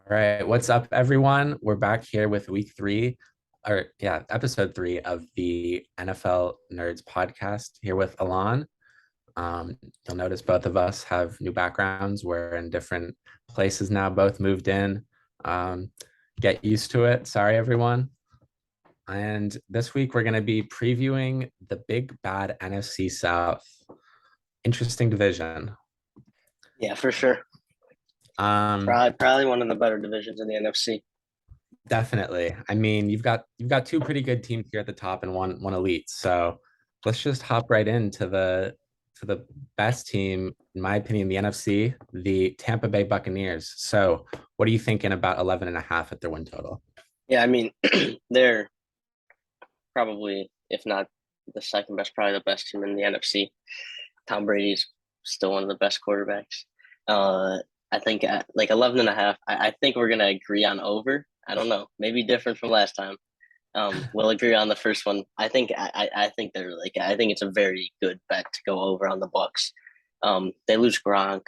All right, what's up, everyone? We're back here with week three, or yeah, episode three of the NFL Nerds podcast here with Ilan. You'll notice both of us have new backgrounds. We're in different places now, both moved in. Um, get used to it. Sorry, everyone. And this week, we're going to be previewing the big bad NFC South. Interesting division. Yeah, for sure. Um, Probably one of the better divisions in the NFC. Definitely. I mean, you've got two pretty good teams here at the top and one elite. So let's just hop right into the best team, in my opinion, the NFC, the Tampa Bay Buccaneers. So what are you thinking about 11 and a half at their win total? Yeah, I mean, they're probably, if not the second best, probably the best team in the NFC. Tom Brady's still one of the best quarterbacks. Uh, I think at like 11 and a half, I think we're going to agree on over. I don't know, maybe different from last time. We'll agree on the first one. I think they're like I think it's a very good bet to go over on the Bucks. They lose Gronk,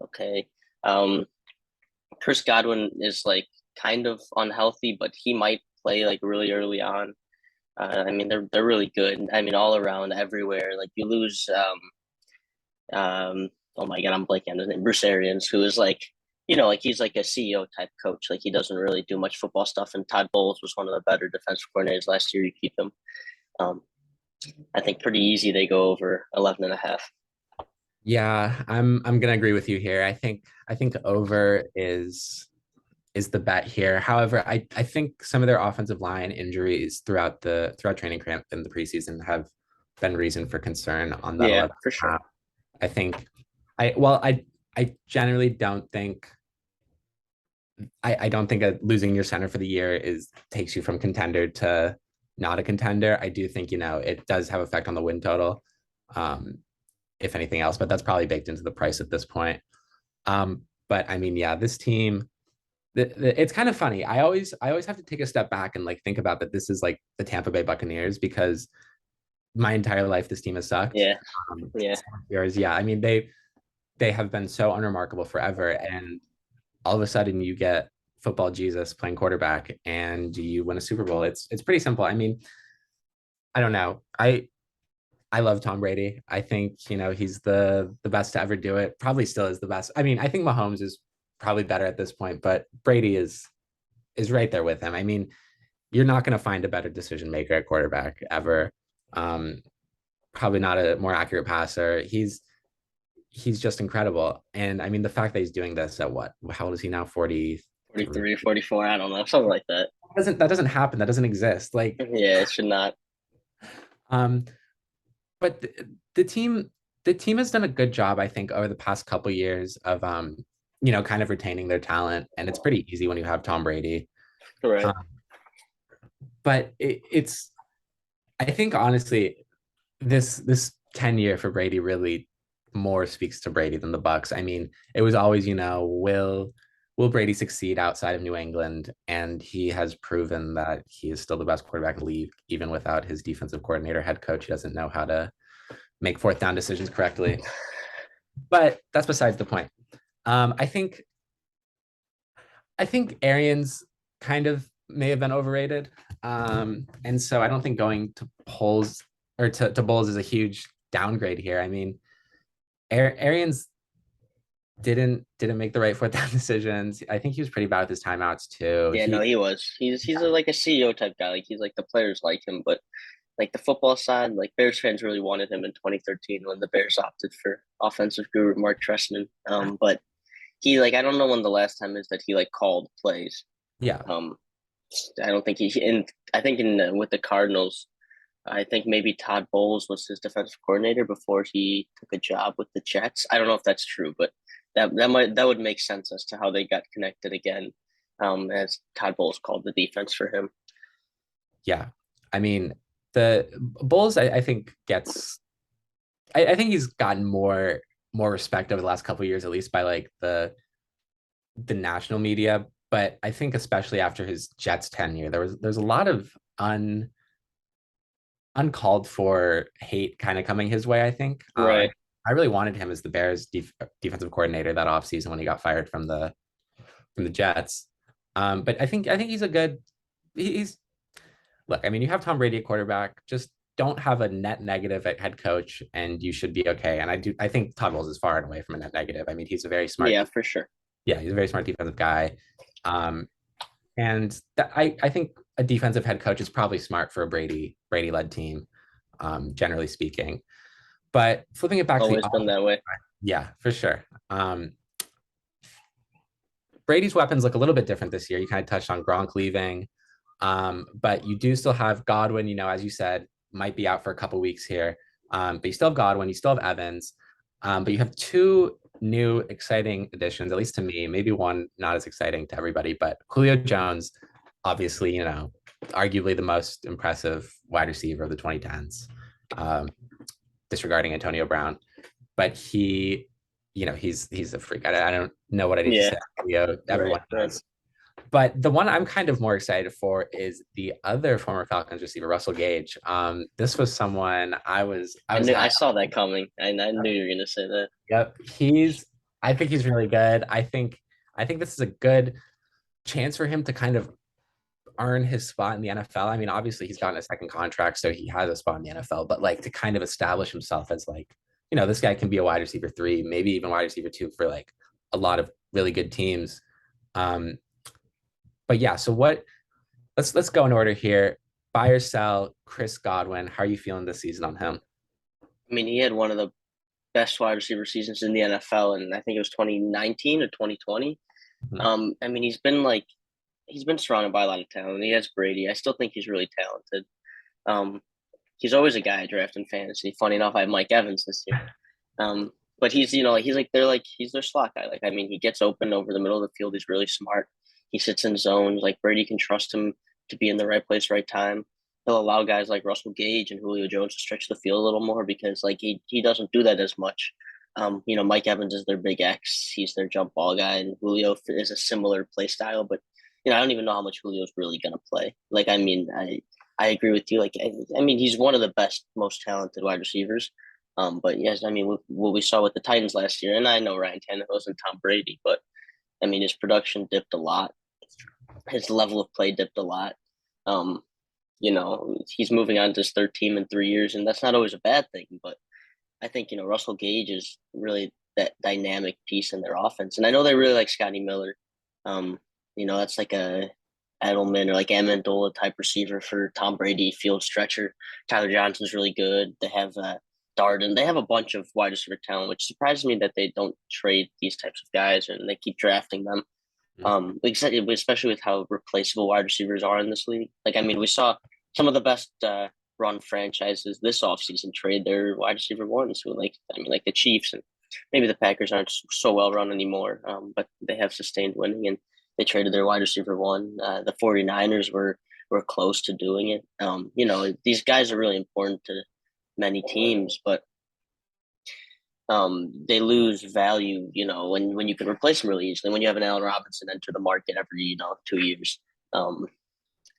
okay. Um, Chris Godwin is like kind of unhealthy, but he might play like really early on. I mean, they're really good. I mean, all around, everywhere. Like you lose, oh my God, I'm blanking on his name, Bruce Arians, who is like, like he's like a CEO type coach. Like he doesn't really do much football stuff. And Todd Bowles was one of the better defensive coordinators last year. You keep him. Um, I think pretty easy. They go over 11 and a half. Yeah, I'm gonna agree with you here. I think over is the bet here. However, I think some of their offensive line injuries throughout training camp in the preseason have been reason for concern on that Yeah, 11 for sure. half. I think I generally don't think I don't think losing your center for the year is takes you from contender to not a contender. I do think, it does have effect on the win total, um, if anything else, but that's probably baked into the price at this point. But I mean, yeah, this team, it's kind of funny. I always have to take a step back and like think about that this is like the Tampa Bay Buccaneers because my entire life this team has sucked. Yeah, yeah. Years, yeah. I mean, they have been so unremarkable forever, and all of a sudden you get football Jesus playing quarterback and you win a Super Bowl. It's pretty simple. I mean, I don't know. I love Tom Brady. I think, he's the best to ever do it. Probably still is the best. I mean, I think Mahomes is probably better at this point, but Brady is right there with him. I mean, you're not going to find a better decision maker at quarterback ever. Um, Probably not a more accurate passer. He's just incredible. And I mean, the fact that he's doing this at what? How old is he now? 43. 43, 44. I don't know. Something like that. That doesn't happen. That doesn't exist. Like, Yeah, it should not. um, but the team the team has done a good job, I think, over the past couple years of kind of retaining their talent, and it's pretty easy when you have Tom Brady. Right. Um, but it's I think honestly, this tenure for Brady really more speaks to Brady than the Bucks. I mean, it was always, will Brady succeed outside of New England? And he has proven that he is still the best quarterback in the league, even without his defensive coordinator, head coach. He doesn't know how to make fourth down decisions correctly. But that's besides the point. I think Arians kind of may have been overrated. And so I don't think going to polls or to Bulls is a huge downgrade here. I mean, Arians didn't make the right fourth down decisions. I think he was pretty bad with his timeouts too. Yeah, no, he was. Like a CEO type guy. Like he's like the players like him, but like the football side, like Bears fans really wanted him in 2013 when the Bears opted for offensive guru Mark Trestman. But he like I don't know when the last time is that he like called plays. Yeah. Um, I don't think he and I think in with the Cardinals, I think maybe Todd Bowles was his defensive coordinator before he took a job with the Jets. I don't know if that's true, but that would make sense as to how they got connected again. As Todd Bowles called the defense for him. Yeah. I mean, the Bulls, I think I think he's gotten more respect over the last couple of years, at least by like the national media. But I think especially after his Jets tenure, there's a lot of uncalled for hate kind of coming his way, I think. Right. I really wanted him as the Bears defensive coordinator that offseason when he got fired from the Jets. But I think he's a good. He's look. I mean, you have Tom Brady at quarterback. Just don't have a net negative at head coach, and you should be okay. And I do. I think Todd Bowles is far and away from a net negative. I mean, he's a very smart. Yeah, for sure. Yeah, he's a very smart defensive guy. And I think a defensive head coach is probably smart for a Brady led team, generally speaking. But flipping it back to the Always been that way. yeah, for sure. Brady's weapons look a little bit different this year. You kind of touched on Gronk leaving, but you do still have Godwin. As you said, might be out for a couple weeks here. But you still have Godwin. You still have Evans. But you have two new exciting additions, at least to me. Maybe one not as exciting to everybody, but Julio Jones, obviously, arguably the most impressive wide receiver of the 2010s, disregarding Antonio Brown. But he's a freak. I don't know what I need to Yeah, say. Everyone right. does. But the one I'm kind of more excited for is the other former Falcons receiver, Russell Gage. This was someone I saw that coming. I knew you were gonna say that. Yep, I think he's really good. I think this is a good chance for him to kind of earn his spot in the NFL. I mean, obviously he's gotten a second contract, so he has a spot in the NFL. But like to kind of establish himself as like, this guy can be a wide receiver 3, maybe even wide receiver 2 for like a lot of really good teams. But yeah, so let's go in order here. Buy or sell Chris Godwin. How are you feeling this season on him? I mean, he had one of the best wide receiver seasons in the NFL, and I think it was 2019 or 2020. Mhm. I mean, he's been surrounded by a lot of talent. He has Brady. I still think he's really talented. Um, he's always a guy I draft in fantasy. Funny enough, I have Mike Evans this year. But he's their slot guy. Like, I mean, he gets open over the middle of the field. He's really smart. He sits in zones. Like Brady can trust him to be in the right place, right time. He'll allow guys like Russell Gage and Julio Jones to stretch the field a little more because like he doesn't do that as much. Mike Evans is their big X. He's their jump ball guy, and Julio is a similar play style. But I don't even know how much Julio's really gonna play. Like, I mean, I agree with you. Like, I mean, he's one of the best, most talented wide receivers. But yes, I mean, what we saw with the Titans last year, and I know Ryan Tannehill wasn't Tom Brady, but I mean, his production dipped a lot. His level of play dipped a lot. Um, he's moving on to his third team in 3 years, and that's not always a bad thing. But I think Russell Gage is really that dynamic piece in their offense, and I know they really like Scotty Miller. That's like a Edelman or like Amendola type receiver for Tom Brady, field stretcher. Tyler Johnson's really good. They have Darden. They have a bunch of wide receiver talent, which surprises me that they don't trade these types of guys and they keep drafting them. Especially with how replaceable wide receivers are in this league. Like, I mean, we saw some of the best run franchises this offseason trade their wide receiver ones who like the Chiefs, and maybe the Packers aren't so well run anymore, but they have sustained winning and they traded their wide receiver one. The 49ers were close to doing it. These guys are really important to many teams, but they lose value, when you can replace them really easily. When you have an Allen Robinson enter the market every, 2 years,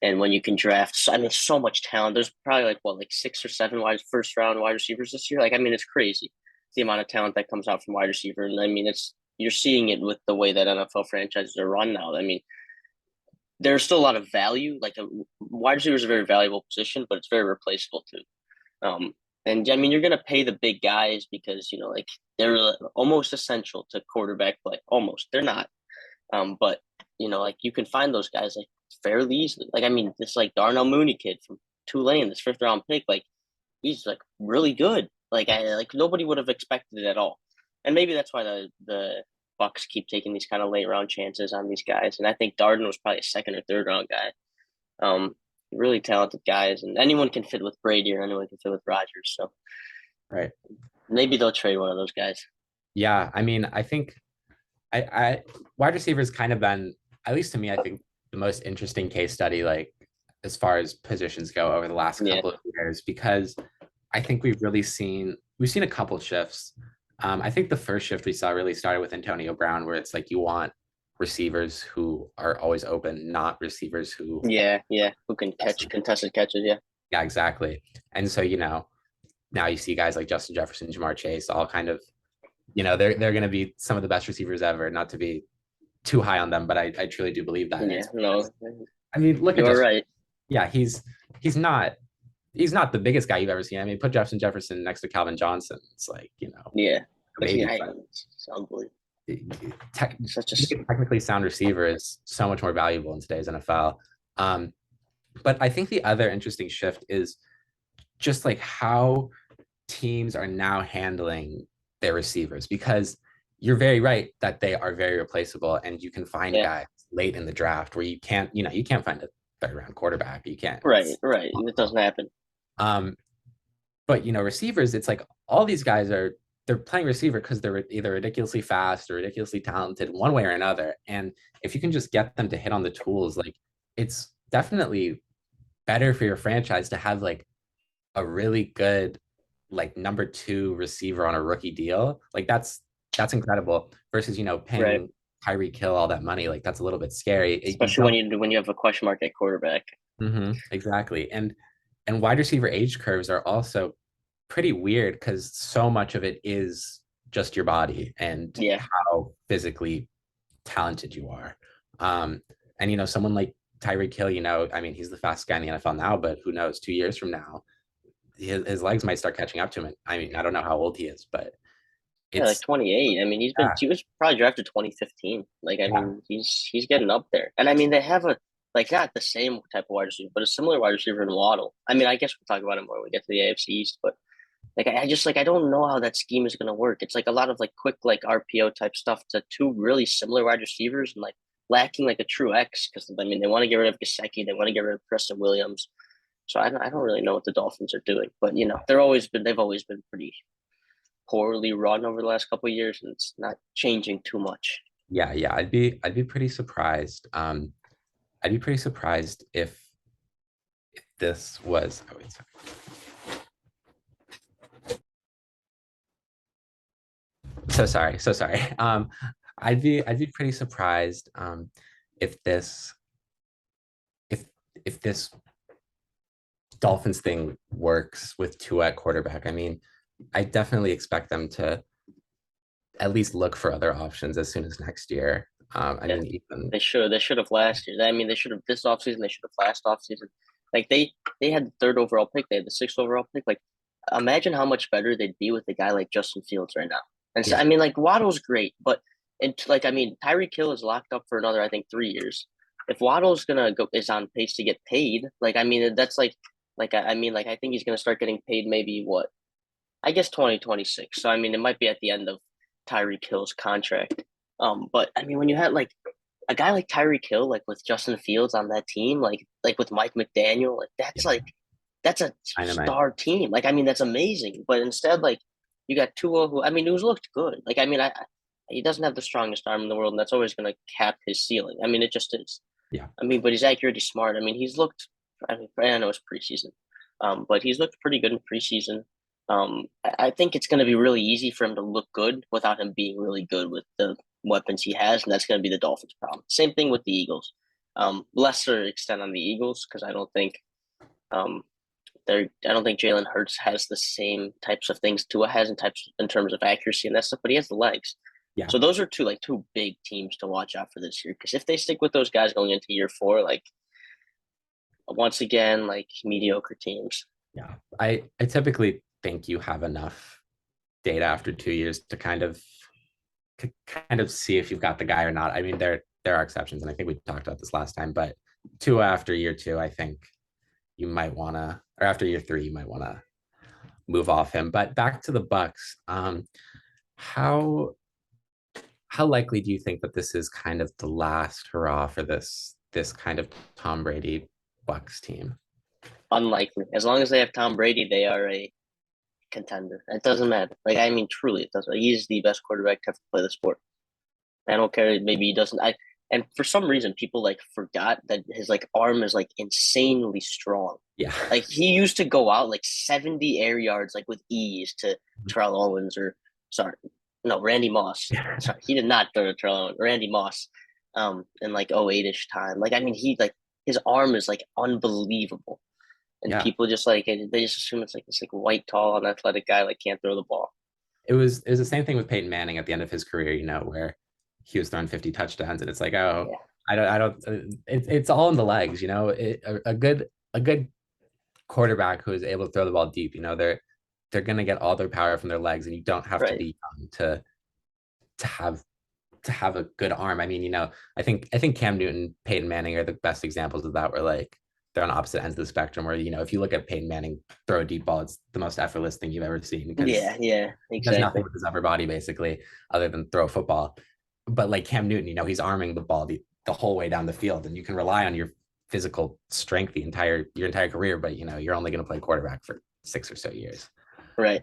and when you can draft, I mean, so much talent. There's probably like 6 or 7 first round wide receivers this year. Like, I mean, it's crazy the amount of talent that comes out from wide receiver, and I mean, you're seeing it with the way that NFL franchises are run now. I mean, there's still a lot of value. Like, a wide receiver is a very valuable position, but it's very replaceable too. And I mean, you're going to pay the big guys because, like they're almost essential to quarterback play. Almost. They're not. But, like you can find those guys like fairly easily. Like, I mean, this like Darnell Mooney kid from Tulane, this 5th round pick, like he's like really good. Like, nobody would have expected it at all. And maybe that's why the Bucks keep taking these kind of late round chances on these guys. And I think Darden was probably a 2nd or 3rd round guy. Really talented guys, and anyone can fit with Brady or anyone can fit with Rodgers. So, Right. maybe they'll trade one of those guys. Yeah, I mean, I think I wide receivers kind of been, at least to me, I think the most interesting case study, like as far as positions go over the last couple of years, because I think we've seen a couple shifts. I think the first shift we saw really started with Antonio Brown, where it's like you want receivers who are always open, not receivers who who can catch contested catches. Yeah, exactly. And so, now you see guys like Justin Jefferson, Jamar Chase, all kind of, they're going to be some of the best receivers ever, not to be too high on them, but I truly do believe that. And Yeah, it's no, because, I mean, look at you're just right. yeah, he's not he's not the biggest guy you've ever seen. I mean, put Jefferson Jefferson next to Calvin Johnson. It's like, Yeah, but maybe, but it's unbelievable. tech, Such a being a technically sound receiver is so much more valuable in today's NFL. Um, but I think the other interesting shift is just like how teams are now handling their receivers, because you're very right that they are very replaceable and you can find yeah. guys late in the draft where you can't find a third round quarterback. You can't. Right, right. It doesn't happen. Um, but receivers, it's like all these guys they're playing receiver because they're either ridiculously fast or ridiculously talented one way or another. And if you can just get them to hit on the tools, like it's definitely better for your franchise to have like a really good like number two receiver on a rookie deal. Like that's incredible versus Right. paying Tyreek Hill all that money. Like that's a little bit scary. You Especially don't. when you have a question mark at quarterback. Exactly. And wide receiver age curves are also pretty weird because so much of it is just your body and Yeah. how physically talented you are. And someone like Tyreek Hill, I mean, he's the fastest guy in the NFL now, but who knows, 2 years from now, his legs might start catching up to him. I mean, I don't know how old he is, but Yeah, like it's 28. I mean, yeah, he was probably drafted 2015. Like, I yeah, mean, he's getting up there. And I mean, they have a like not the same type of wide receiver, but a similar wide receiver in Waddle. I mean, I guess we'll talk about it more when we get to the AFC East, but like I just like I don't know how that scheme is gonna work. It's like a lot of like quick like RPO type stuff to two really similar wide receivers and like lacking like a true X because I mean they want to get rid of Gesicki, they want to get rid of Preston Williams. So I don't really know what the Dolphins are doing, but they've always been pretty poorly run over the last couple of years, and it's not changing too much. yeah. I'd be pretty surprised. I'd be pretty surprised if this was. Oh, wait, sorry. So sorry, so sorry. I'd be pretty surprised if this if if this Dolphins thing works with Tua at quarterback. I mean, I definitely expect them to at least look for other options as soon as next year. I Yeah, mean, even they should have last year. I mean, they should have this offseason. They should have last offseason. Like they had the third overall pick. They had the sixth overall pick. Like imagine how much better they'd be with a guy like Justin Fields right now. And so yeah, I mean, like Waddle's great, but like I mean, Tyreek Hill is locked up for another I think 3 years. If Waddle's gonna go is on pace to get paid, like I mean that's like I mean like I think he's gonna start getting paid maybe what I guess 2026. So I mean, it might be at the end of Tyreek Hill's contract. But I mean, when you had like a guy like Tyreek Hill, like with Justin Fields on that team, like with Mike McDaniel, yeah, that's a dynamite. star team. Like I mean, that's amazing. But instead, like you got Tua, who I mean, who's looked good. Like I mean, he doesn't have the strongest arm in the world, and that's always going to cap his ceiling. I mean, it just is. Yeah, I mean, but he's accurate, he's smart. I mean, he's looked. I mean, I know it's preseason, but he's looked pretty good in preseason. I think it's going to be really easy for him to look good without him being really good with the weapons he has, and that's going to be the Dolphins' problem. Same thing with the Eagles. Lesser extent on the Eagles because um, I don't think Jalen Hurts has the same types of things Tua has in terms of accuracy and that stuff, but he has the legs. yeah. So those are two big teams to watch out for this year because if they stick with those guys going into year four, like once again, like mediocre teams. Yeah. I typically think you have enough data after 2 years to kind of see if you've got the guy or not. I mean, there are exceptions, and I think we talked about this last time, but two after year two, I think you might wanna, or after year three, you might wanna move off him. But back to the Bucks. How how likely do you think that this is kind of the last hurrah for this kind of Tom Brady Bucks team? Unlikely. As long as they have Tom Brady, they are a contender. It doesn't matter. Like I mean, truly, it doesn't. He's the best quarterback to ever play the sport. I don't care. Maybe he doesn't. And for some reason, people like forgot that his like arm is like insanely strong. Yeah. Like he used to go out like 70 air yards like with ease to Terrell Owens or sorry, no Randy Moss. Sorry, he did not throw to Terrell Owens. Randy Moss, in like 08-ish time. Like I mean, he like his arm is like unbelievable, and Yeah. people just like they just assume it's like this like white tall and athletic guy like can't throw the ball. It was the same thing with Peyton Manning at the end of his career, where he was throwing 50 touchdowns, and it's like, oh, Yeah, I don't. It's all in the legs, you know. A good quarterback who is able to throw the ball deep, you know, they're gonna get all their power from their legs, and you don't have to right. be young to have to have a good arm. I mean, you know, I think Cam Newton, Peyton Manning are the best examples of that, where like they're on opposite ends of the spectrum. Where, you know, if you look at Peyton Manning throw a deep ball, it's the most effortless thing you've ever seen because Yeah, yeah, he does nothing exactly. with his upper body basically, other than throw a football. But like Cam Newton, you know, he's arming the ball the whole way down the field, and you can rely on your physical strength your entire career. But you know, you're only going to play quarterback for 6 or so years. Right.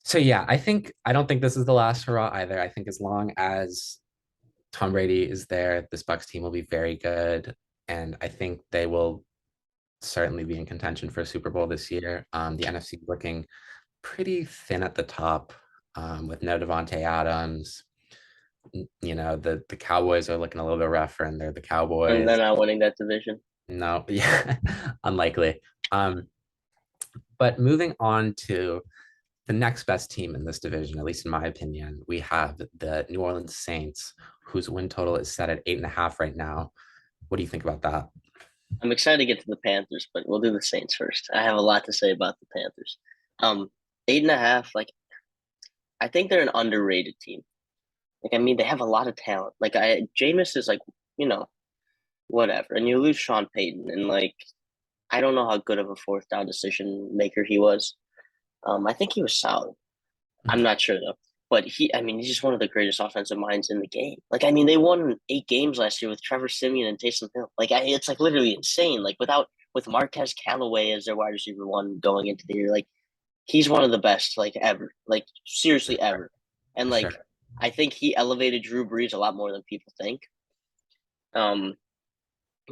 So yeah, I don't think this is the last hurrah either. I think as long as Tom Brady is there, this Bucks team will be very good, and I think they will certainly be in contention for a Super Bowl this year. The NFC is looking pretty thin at the top, with no Devontae Adams. You know, the Cowboys are looking a little bit rougher, and they're the And they're Cowboys. not winning that division. No, yeah, unlikely. But moving on to the next best team in this division, at least in my opinion, we have the New Orleans Saints, whose win total is set at 8.5 right now. What do you think about that? I'm excited to get to the Panthers, but we'll do the Saints first. I have a lot to say about the Panthers. Um, 8.5, like I think they're an underrated team. Like I mean, they have a lot of talent. Like Jameis is like, you know, whatever. And you lose Sean Payton, and like I don't know how good of a fourth down decision maker he was. I think he was solid. I'm not sure though. But I mean, he's just one of the greatest offensive minds in the game. Like, I mean, they won 8 games last year with Trevor Simeon and Taysom Hill. Like, it's like literally insane. Like, with Marquez Callaway as their wide receiver one going into the year, like he's one of the best, like ever, like seriously ever. And For like, sure. I think he elevated Drew Brees a lot more than people think. Um,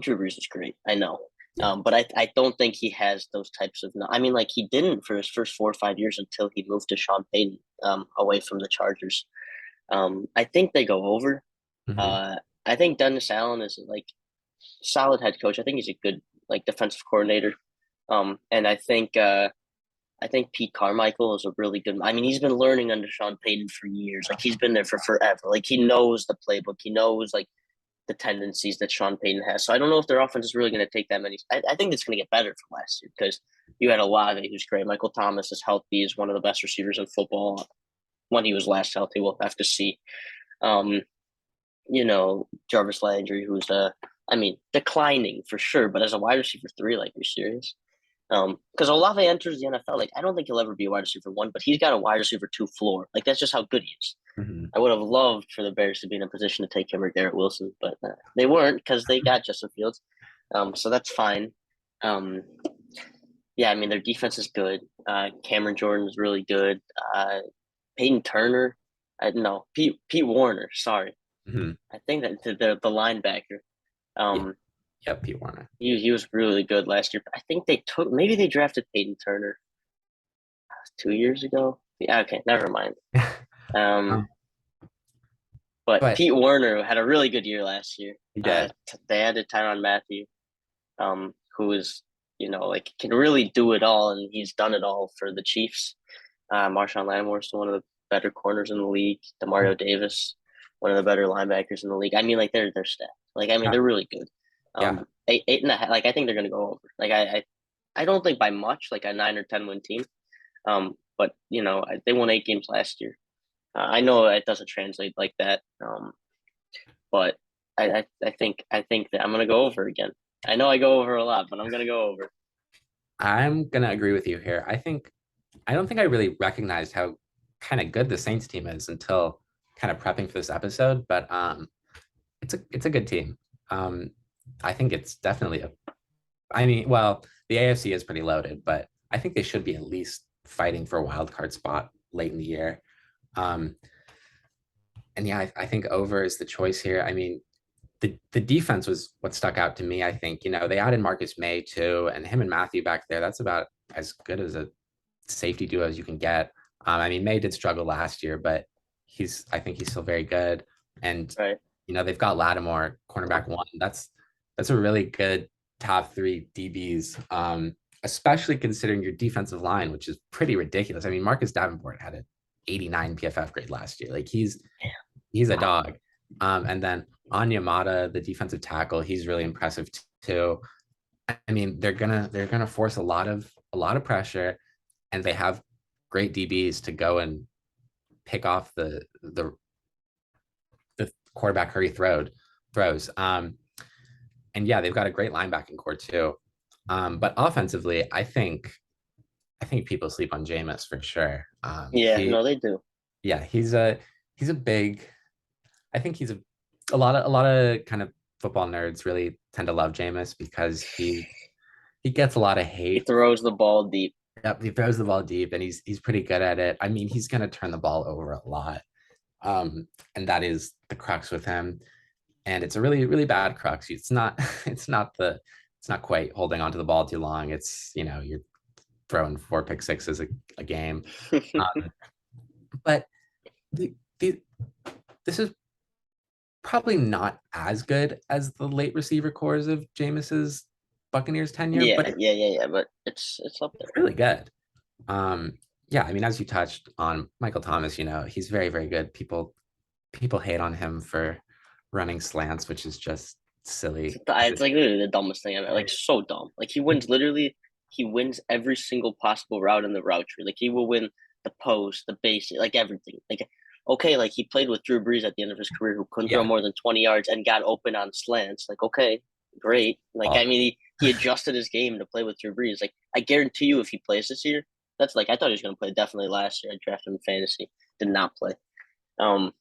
Drew Brees is great, I know. Yeah. But I don't think he has those types of. I mean, like he didn't for his first 4 or 5 years until he moved to Sean Payton, away from the Chargers. I think they go over. Mhm. Uh, I think Dennis Allen is like solid head coach. I think he's a good like defensive coordinator. And I think Pete Carmichael is a really good. I mean, he's been learning under Sean Payton for years. Like he's been there for forever. Like he knows the playbook. He knows like the tendencies that Sean Payton has. So I don't know if their offense is really going to take that many. I think it's going to get better from last year because you had Olave, who's great. Michael Thomas is healthy. Is one of the best receivers in football. When he was last healthy, we'll have to see. Um, you know, Jarvis Landry, who's I mean, declining for sure, but as a wide receiver three, like you're serious. Because Olave enters the NFL, like I don't think he'll ever be a wide receiver one, but he's got a wide receiver two floor. Like that's just how good he is. Mhm. I would have loved for the Bears to be in a position to take him or Garrett Wilson, but they weren't because they got Justin Fields. So that's fine. Um, yeah, I mean their defense is good. Cameron Jordan is really good. Peyton Turner, no, Pete Warner. Sorry, Mhm. I think that the linebacker. Yeah. Um, Yeah. Pete Warner. he was really good last year. I think maybe they drafted Peyton Turner 2 years ago. Yeah, okay, never mind. Um, Um, but but Pete Warner had a really good year last year. he did. They added Tyrann Mathieu, who is like can really do it all, and he's done it all for the Chiefs. Marshawn Lattimore is still one of the better corners in the league. Demario Davis, one of the better linebackers in the league. I mean, like they're stacked. Like I mean, Yeah. they're really good. Yeah. 8.5. Like I think they're gonna go over. Like I don't think by much, like a 9 or 10 win team. But they won 8 games last year. I know it doesn't translate like that. But I think that I'm gonna go over again. I know I go over a lot, but I'm gonna go over. I'm gonna agree with you here. I don't think I really recognized how kind of good the Saints team is until kind of prepping for this episode, but it's a good team. Um, I think it's definitely I mean, well, the AFC is pretty loaded, but I think they should be at least fighting for a wild card spot late in the year. Um, and yeah, I think over is the choice here. I mean, the defense was what stuck out to me. I think, you know, they added Marcus May too, and him and Matthew back there. That's about as good as a safety duo as you can get. I mean, May did struggle last year, but I think he's still very good. And Right. you know, they've got Lattimore, cornerback one. That's a really good top three DBs. Especially considering your defensive line, which is pretty ridiculous. I mean, Marcus Davenport had an 89 PFF grade last year. Like he's a dog. And then Onyemata, the defensive tackle, he's really impressive too. I mean, they're gonna force a lot of pressure, and they have great DBs to go and pick off the quarterback hurry throws. And yeah, they've got a great linebacking core too. But offensively, I think people sleep on Jameis for sure. Yeah, no, they do. Yeah, he's a big. I think a lot of kind of football nerds really tend to love Jameis because he gets a lot of He hate. throws the ball deep. Yep, he throws the ball deep and he's pretty good at it. I mean, he's gonna turn the ball over a lot. And that is the crux with him. And it's a really, really bad crux. It's not quite holding onto the ball too long. You're throwing four pick sixes a game. Um, but the this is probably not as good as the late receiver cores of Jameis's Buccaneers tenure, but yeah. But it's up there. it's really good. Um, yeah, I mean, as you touched on Michael Thomas, he's very, very good. People hate on him for running slants, which is just silly. It's like literally the dumbest thing ever. Like so dumb. Like he wins every single possible route in the route tree. Like he will win the post, the base, like everything. Like okay, like he played with Drew Brees at the end of his career, who couldn't throw Yeah. more than 20 yards and got open on slants. Like okay, great. Like I Oh, mean, he adjusted his game to play with Drew Brees. Like I guarantee you, if he plays this year, that's like I thought he was going to play definitely last year. I drafted him in fantasy, did not play. Um,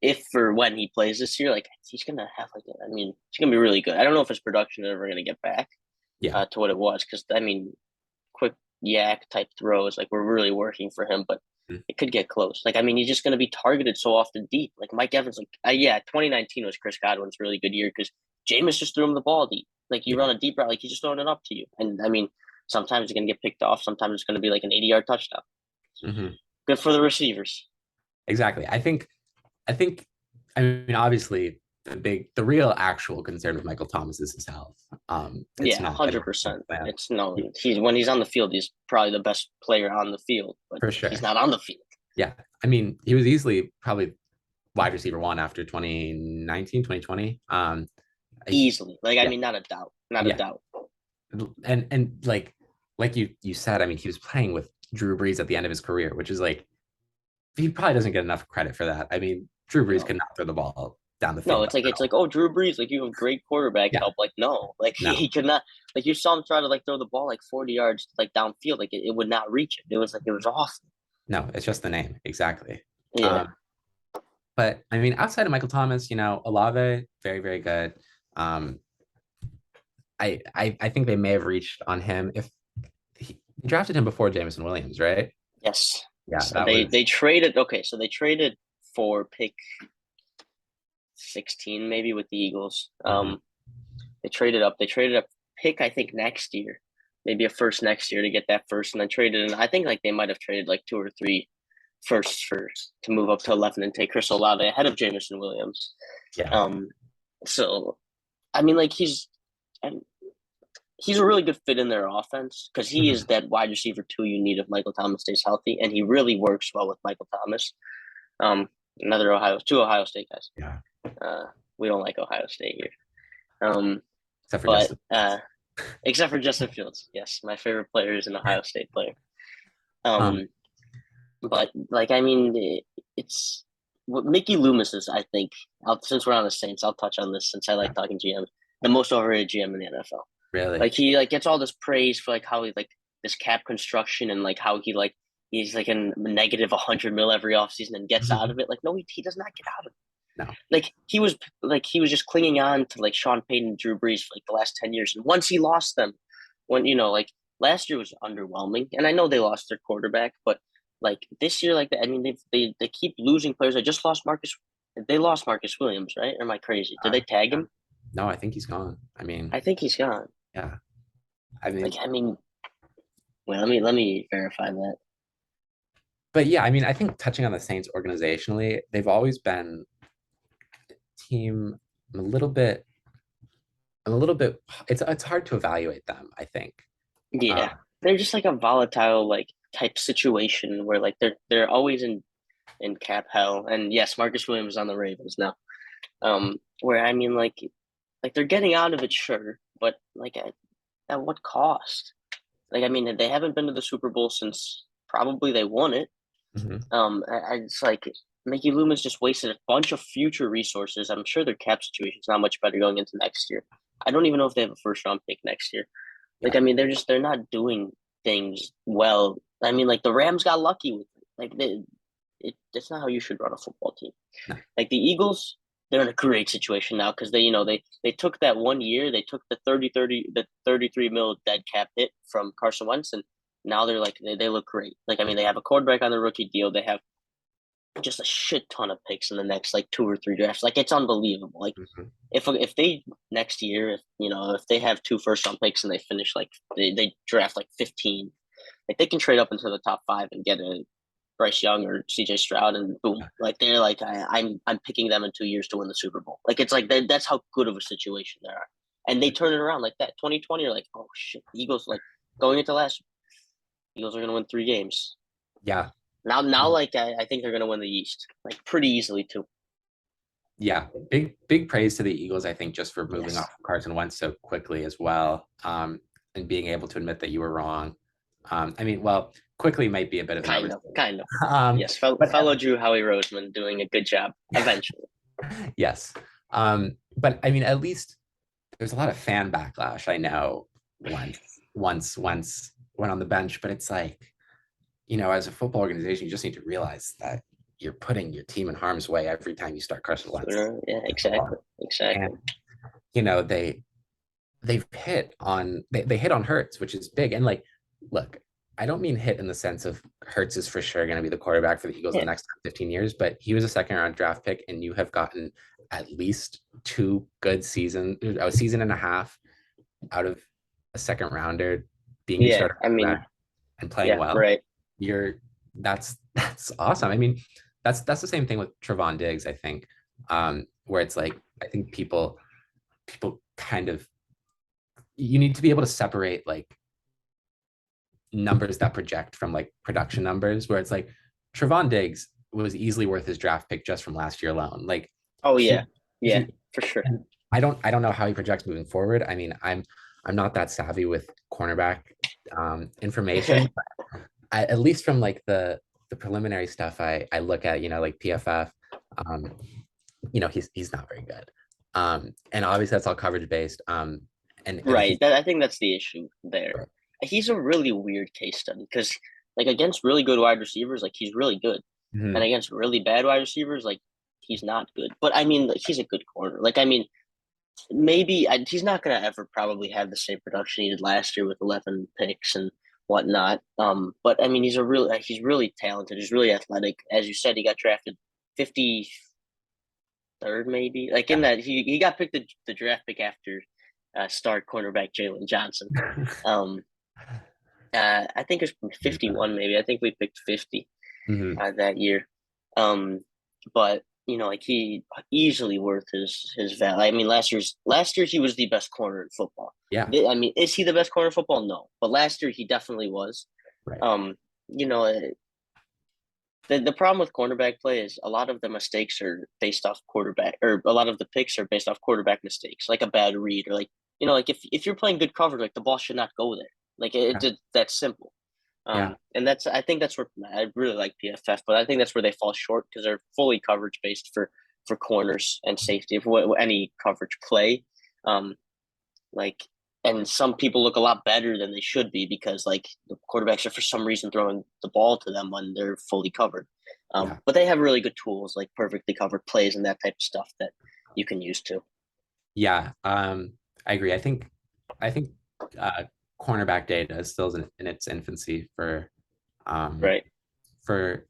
if for when he plays this year, like he's gonna have like I mean, he's gonna be really good. I don't know if his production is ever gonna get back yeah. to what it was because I mean, quick yak type throws like were really working for him, but Mm. it could get close. Like I mean, he's just gonna be targeted so often deep. Like Mike Evans, like yeah, 2019 was Chris Godwin's really good year because Jameis just threw him the ball deep. Like you Yeah. run a deep route, like he's just throwing it up to you, and I mean, sometimes you're gonna get picked off. Sometimes it's gonna be like an 80-yard touchdown. Hmm. Good for the receivers. Exactly. I think, I mean, obviously, the real actual concern with Michael Thomas is his health. It's Yeah, not that 100%. that- It's no, he's when he's on the field, he's probably the best player on the field, but for he's sure. not on the field Yeah. I mean, he was easily probably wide receiver one after 2019, 2020. easily. Like I Yeah, mean, not a doubt, not a yeah. doubt. And like you said, I mean, he was playing with Drew Brees at the end of his career, which is like he probably doesn't get enough credit for that. I mean, Drew Brees could No, not throw the ball down the no, field at it's like all. oh Drew Brees, like you have great quarterback Yeah, help. Like no, like no, he could not. Like you saw him try to like throw the ball like 40 yards like downfield, like it would not reach it. It was like it was awesome. no, it's just the name. Exactly. Yeah, Um, but I mean, outside of Michael Thomas, Olave, very, very good. Um, I think they may have reached on him if he drafted him before Jameson Williams, right? yes. Yeah, So that they was traded. Okay, so they traded for pick 16 maybe with the Eagles. mhm. They traded up. They traded up pick, I think, next year, maybe a first next year to get that first, and then traded. And I think like they might have traded like two or three first to move up to 11 and take Chris Olave ahead of Jamison Williams. Yeah. Um, so I mean, like he's a really good fit in their offense because he is Mhm. that wide receiver two you need if Michael Thomas stays healthy, and he really works well with Michael Thomas. Um, two Ohio State guys. Yeah. Uh, we don't like Ohio State here. Except for But Justin. except for Justin Fields. Yes, my favorite player is an Ohio State player. Um, Um, but like I mean, it's what Mickey Loomis is. I think since we're on the Saints, I'll touch on this since I yeah, like talking GM. The most overrated GM in the NFL. really. Like he like gets all this praise for like how he like this cap construction and like how he's like in negative 100 mil every offseason and gets out Mhm. of it. Like no, he does not get out of it. No. Like he was just clinging on to like Sean Payton and Drew Brees for like the last 10 years. And once he lost them, when like last year was underwhelming, and I know they lost their quarterback, but like this year, like I mean they keep losing players. I just lost Marcus. They lost Marcus Williams, right? Or am I crazy? Did they tag Yeah. him? No, I think he's gone. I mean, I think he's gone. yeah. I Like mean, I mean, wait, let me verify that. but yeah, I mean, I think touching on the Saints organizationally, they've always been a team a little bit, a little bit. It's hard to evaluate them. I think. Uh, Yeah, they're just like a volatile like type situation where like they're always in. in cap hell. And yes, Marcus Williams is on the Ravens now. Where I mean, like they're getting out of it, sure, but like at what cost? Like I mean, they haven't been to the Super Bowl since probably they won it. Mhm. It's like Mickey Loomis just wasted a bunch of future resources. I'm sure their cap situation is not much better going into next year. I don't even know if they have a first round pick next year. Like Yeah. I mean, they're not doing things well. I mean, like the Rams got lucky with it. Like that's not how you should run a football team. No. Like the Eagles, they're in a great situation now because they took that 1 year, they took the 33 mil dead cap hit from Carson Wentz, and now they're like they look great. Like I mean, they have a quarterback on the rookie deal. They have just a shit ton of picks in the next like 2 or 3 drafts. Like it's unbelievable. Like Mhm. if they next year, if they have 2 first round picks and they finish like they draft like 15, like they can trade up into the top 5 and get a Bryce Young or CJ Stroud, and boom, like they're like I'm picking them in 2 years to win the Super Bowl. Like it's like that's how good of a situation they are, and they turn it around like that. 2020, you're like, oh shit, the Eagles like going into last, Eagles are gonna win 3 games. Yeah. Now, like I think they're gonna win the East, like pretty easily too. Yeah, big praise to the Eagles, I think, just for moving Yes, off Carson Wentz so quickly as well, and being able to admit that you were wrong. I mean, well, quickly might be a bit of an overstatement. kind of. Um, Yes, but fellow Drew Howie Roseman doing a good job eventually. yes, but I mean, at least there's a lot of fan backlash. I know once went on the bench, but it's like, as a football organization, you just need to realize that you're putting your team in harm's way every time you start Carson Wentz. Yeah, exactly, And exactly. they hit on Hurts, which is big. And like, look, I don't mean hit in the sense of Hurts is for sure going to be the quarterback for the Eagles in the Yeah, next 15 years, but he was a second round draft pick, and you have gotten at least two good seasons, a season and a half out of a second rounder being your yeah. starter I mean, quarterback and playing yeah, well. right. You're that's awesome. I mean, that's the same thing with Trevon Diggs, I think, where it's like I think people kind of you need to be able to separate like numbers that project from like production numbers, where it's like Trevon Diggs was easily worth his draft pick just from last year alone. Like Oh yeah, he yeah, he for sure. and I don't know how he projects moving forward. I mean, I'm not that savvy with cornerback information. At least from like the preliminary stuff I look at, like PFF, um, he's not very good. And obviously that's all coverage based. And Right. he's I think that's the issue there. He's a really weird case study because, like, against really good wide receivers, like he's really good, and Mhm. against really bad wide receivers, like he's not good. But I mean, like, he's a good corner. Like, I mean, maybe he's not gonna ever probably have the same production he did last year with 11 picks and whatnot. But I mean, he's really talented. He's really athletic. As you said, he got drafted 53rd, maybe. Like in Yeah. that, he got picked the draft pick after star cornerback Jalen Johnson. Um, I think it's 51, maybe. I think we picked 50 Mhm. that year. Um, but like he easily worth his value. I mean, last year he was the best corner in football. Yeah. I mean, is he the best corner in football? No, but last year he definitely was. Right. Um, you know, the problem with cornerback play is a lot of the mistakes are based off quarterback, or a lot of the picks are based off quarterback mistakes, like a bad read, or like if you're playing good cover, like the ball should not go there. Like Yeah. that's simple. Yeah. And I think that's where I really like PFF, but I think that's where they fall short because they're fully coverage based for corners and safety for any coverage play. Um, like, and some people look a lot better than they should be because like the quarterbacks are for some reason throwing the ball to them when they're fully covered. Yeah. But they have really good tools like perfectly covered plays and that type of stuff that you can use too. Yeah. I agree. I think uh, cornerback data is still in its infancy um, Right. for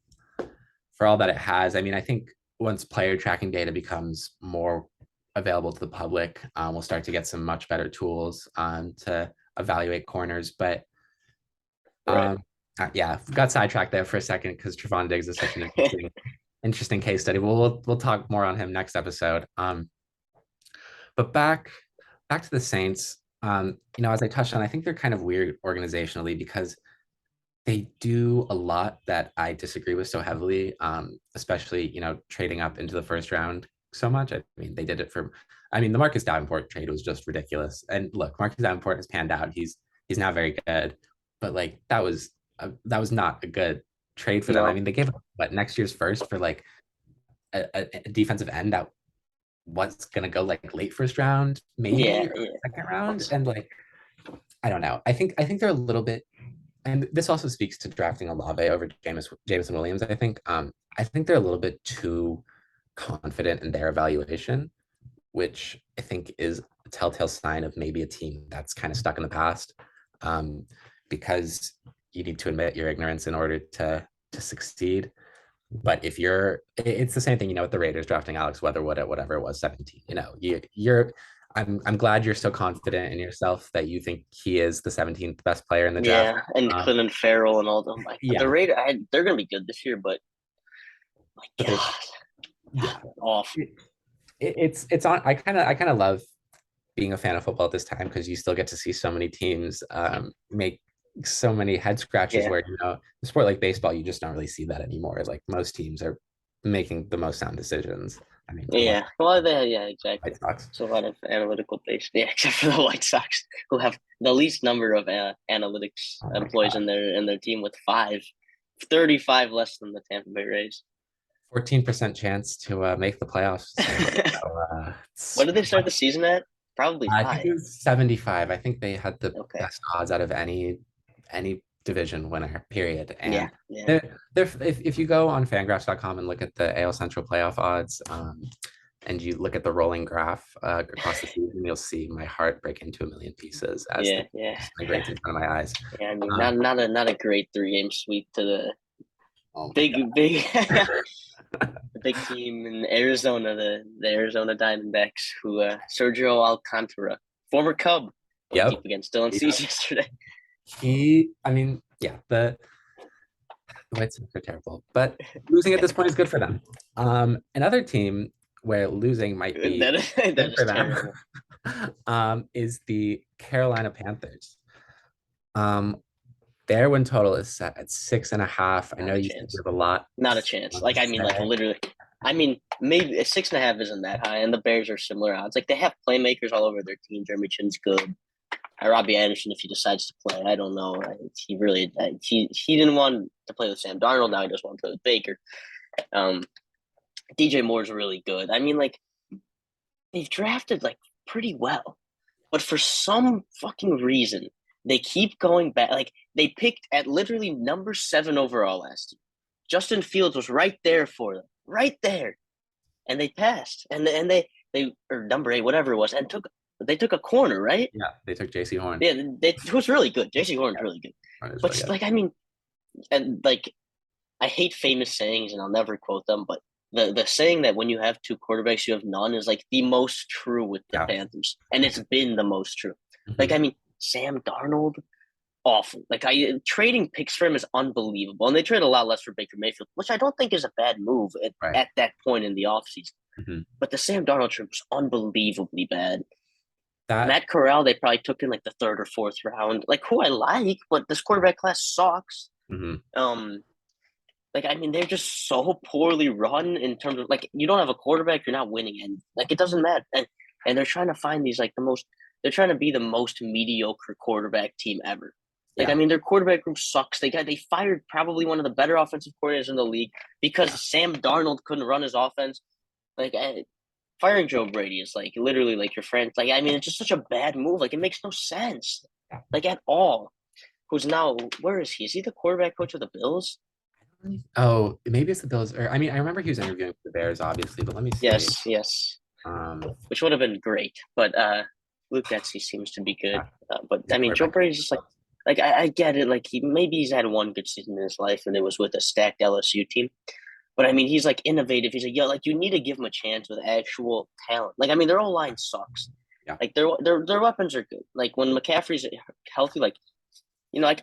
for all that it has. I mean, I think once player tracking data becomes more available to the public, we'll start to get some much better tools to evaluate corners. But Right. um, yeah, got sidetracked there for a second because Trevon Diggs is such an interesting case study. We'll talk more on him next episode. But back to the Saints. As I touched on, I think they're kind of weird organizationally because They do a lot that I disagree with so heavily, especially, trading up into the first round so much. I mean, they did it for, I mean, the Marcus Davenport trade was just ridiculous. And look, Marcus Davenport has panned out. He's now very good, but like that was not a good trade for them. I No. mean, they gave up what next year's first for like a defensive end that was gonna go like late first round, Yeah, maybe or yeah. second round, and like I don't know. I think they're a little bit, and this also speaks to drafting Olave over Jameson Williams. I think they're a little bit too confident in their evaluation, which I think is a telltale sign of maybe a team that's kind of stuck in the past, um, because you need to admit your ignorance in order to succeed. But if it's the same thing, with the Raiders drafting Alex Weatherwood at whatever it was, 17. I'm glad you're so confident in yourself that you think he is the 17th best player in the draft. Yeah, and Um, Clinton Farrell and all them. Like the yeah, Raiders, they're gonna be good this year, but my but there's God, yeah, off. it, it's on. I kind of love being a fan of football at this time because you still get to see so many teams make so many head scratches Yeah, where the sport like baseball you just don't really see that anymore. Like most teams are making the most sound decisions. I mean, unless yeah. Well, yeah, exactly. White Sox. It's a lot of analytical based. Yeah, except for the White Sox, who have the least number of analytics Oh my employees God. in their team with 35 less than the Tampa Bay Rays. 14% chance to make the playoffs. So, What did they start the season at? Probably I think it high. was 75. I think they had the Okay. best odds out of any division winner, period. Yeah, And yeah, if you go on fangraphs.com and look at the AL Central playoff odds, and you look at the rolling graph across the season, you'll see my heart break into a million pieces as yeah, the yeah, migrates in front of my eyes. yeah. I mean, Um, not a great 3 game sweep to the oh my God. big the big team in Arizona, the Arizona Diamondbacks, who Sergio Alcantara, former Cub, went deep Yep. against Dylan Cease yesterday. I mean, yeah, the White Sox are terrible, but losing at this point is good for them. Another team where losing might be That good is for them terrible. is the Carolina Panthers. Um, their win total is set at 6.5. I Not know a you said chance. there's a lot Not a chance. Like to I mean, like say. literally. I mean, maybe a 6.5 isn't that high, and the Bears are similar odds. Like they have playmakers all over their team. Jeremy Chin's good. Robbie Anderson, if he decides to play, I don't know. He really he didn't want to play with Sam Darnold. Now he just want to play with Baker. Um, DJ Moore's really good. I mean, like they've drafted like pretty well, but for some fucking reason they keep going back. Like they picked at literally number 7 overall last year. Justin Fields was right there for them, right there, and they passed, and they or number 8, whatever it was, and they took a corner, right? Yeah, they took JC Horn. Yeah, it was really good. JC Horn's Yeah, really good, Horn is really but good. like I mean, and like I hate famous sayings, and I'll never quote them, but the saying that when you have two quarterbacks, you have none is like the most true with the Yeah. Panthers, and it's been the most true. Like Mhm. I mean, Sam Darnold, awful. Like trading picks for him is unbelievable, and they trade a lot less for Baker Mayfield, which I don't think is a bad move Right. at that point in the offseason. Mhm. But the Sam Darnold trade was unbelievably bad. That Matt Corral, they probably took in like the third or fourth round, like who I like, but this quarterback class sucks. mhm. Um, like I mean, they're just so poorly run in terms of like you don't have a quarterback, you're not winning, and like it doesn't matter. And they're trying to find these like the most. They're trying to be the most mediocre quarterback team ever. Like I Yeah. mean, their quarterback group sucks. They fired probably one of the better offensive coordinators in the league because Yeah. Sam Darnold couldn't run his offense. Like firing Joe Brady is like literally like your friend. Like I mean, it's just such a bad move. Like it makes no sense, Yeah. like at all. Who's now? Where is he? Is he the quarterback coach of the Bills? Oh, maybe it's the Bills. Or I mean, I remember he was interviewing for the Bears, obviously, but let me see. Yes, yes. Um, Which would have been great. But Luke Getzey seems to be good. yeah, But he's I a mean, Joe quarterback. Brady's just like I get it. Like maybe he's had one good season in his life, and it was with a stacked LSU team. But I mean, he's like innovative. He's like, yeah, like you need to give him a chance with actual talent. Like I mean, their whole line sucks. Yeah. Like their weapons are good. Like when McCaffrey's healthy, like like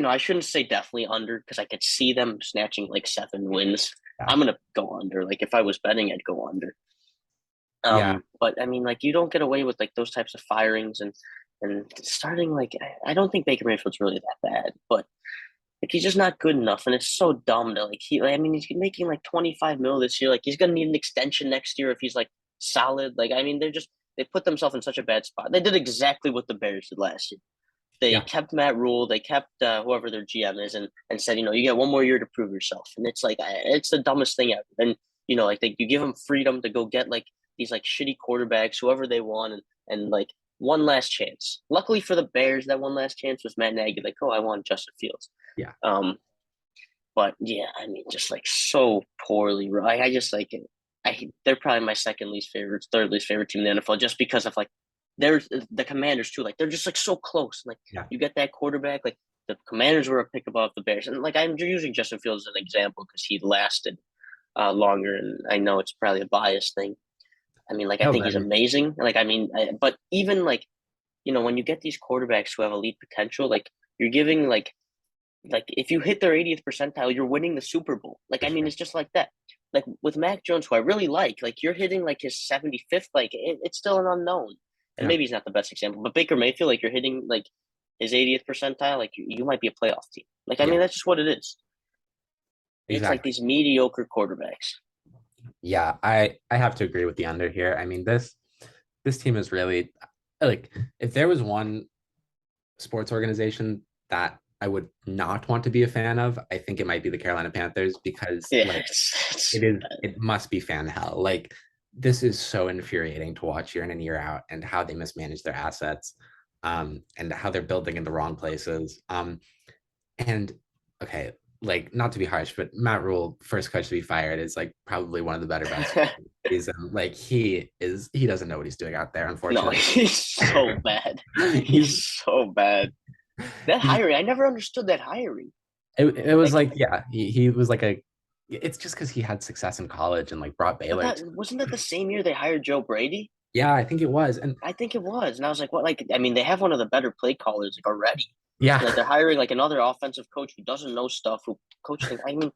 I shouldn't say definitely under because I could see them snatching like 7 wins. Yeah. I'm gonna go under. Like if I was betting, I'd go under. Yeah. But I mean, like you don't get away with like those types of firings and starting like I don't think Baker Mayfield's really that bad, but Like he's just not good enough, and it's so dumb to I mean, he's making like 25 mil this year. Like he's gonna need an extension next year if he's like solid. Like I mean, they put themselves in such a bad spot. They did exactly what the Bears did last year. They Yeah. kept Matt Rule, they kept whoever their GM is, and said, you get one more year to prove yourself. And it's like it's the dumbest thing ever. And like you give them freedom to go get like these like shitty quarterbacks, whoever they want, and like one last chance. Luckily for the Bears, that one last chance was Matt Nagy. Like, oh, I want Justin Fields. Yeah. But yeah, I mean, just like so poorly. I just like they're probably my second least favorite, third least favorite team in the NFL, just because of like there's the Commanders too. Like they're just like so close. Like Yeah. you get that quarterback. Like the Commanders were a pick above the Bears, and like I'm using Justin Fields as an example because he lasted longer, and I know it's probably a bias thing. I mean, like I No, think but I he's mean, amazing. Like I mean, but even like when you get these quarterbacks who have elite potential, like you're giving like if you hit their 80th percentile, you're winning the Super Bowl. Like for I mean, sure. it's just like that. Like with Mac Jones, who I really like you're hitting like his 75th. Like it's still an unknown, and Yeah. maybe he's not the best example. But Baker Mayfield, like you're hitting like his 80th percentile. Like you might be a playoff team. Like I Yeah. mean, that's just what it is. It's like Exactly. these mediocre quarterbacks. Yeah, I have to agree with the under here. I mean, this team is really like if there was one sports organization that I would not want to be a fan of, I think it might be the Carolina Panthers because Yeah, like it must be fan hell. Like this is so infuriating to watch year in and year out and how they mismanage their assets and how they're building in the wrong places. And okay, like not to be harsh, but Matt Rule, first coach to be fired, is like probably one of the better bets of the season. Like he doesn't know what he's doing out there, no, unfortunately. he's so bad. he's He's so bad. That he's hiring, I never understood that hiring. it was Like like yeah, he was like a it's just because he had success in college and like brought But Baylor that to, wasn't that the same year they hired Joe Brady? yeah, I think it was. And I think it was. And I was like, what? Like, I mean, they have one of the better play callers like already. yeah, And like they're hiring like another offensive coach who doesn't know stuff, who coach things. I mean,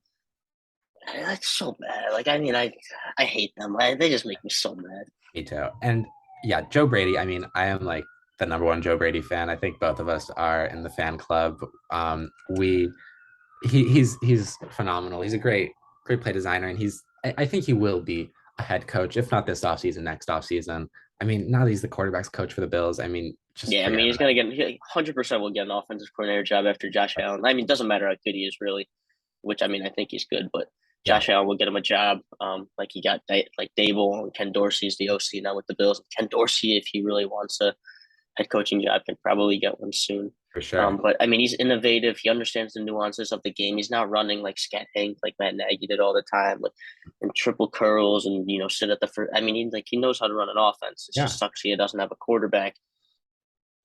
that's so bad. Like, I mean, I hate them. They just make me so mad. me too. And yeah, Joe Brady, I mean, I am like the number one Joe Brady fan. I think both of us are in the fan club. We he's phenomenal. He's a great play designer, and I think he will be a head coach, if not this offseason, next offseason. I mean, now that he's the quarterbacks coach for the Bills, I mean, just Yeah, I forget mean, he's about gonna get 100% will get an offensive coordinator job after Josh Allen. I mean, it doesn't matter how good he is really, which I mean, I think he's good, but it. Yeah, Josh Allen will get him a job. Like he got like Dable and Ken Dorsey's the OC now with the Bills. Ken Dorsey, if he really wants a head coaching job, can probably get one soon. for sure. But I mean, he's innovative. He understands the nuances of the game. He's not running like scat hank like Matt Nagy did all the time, like and triple curls and sit at the first. I mean, he knows how to run an offense. It Yeah, just sucks he doesn't have a quarterback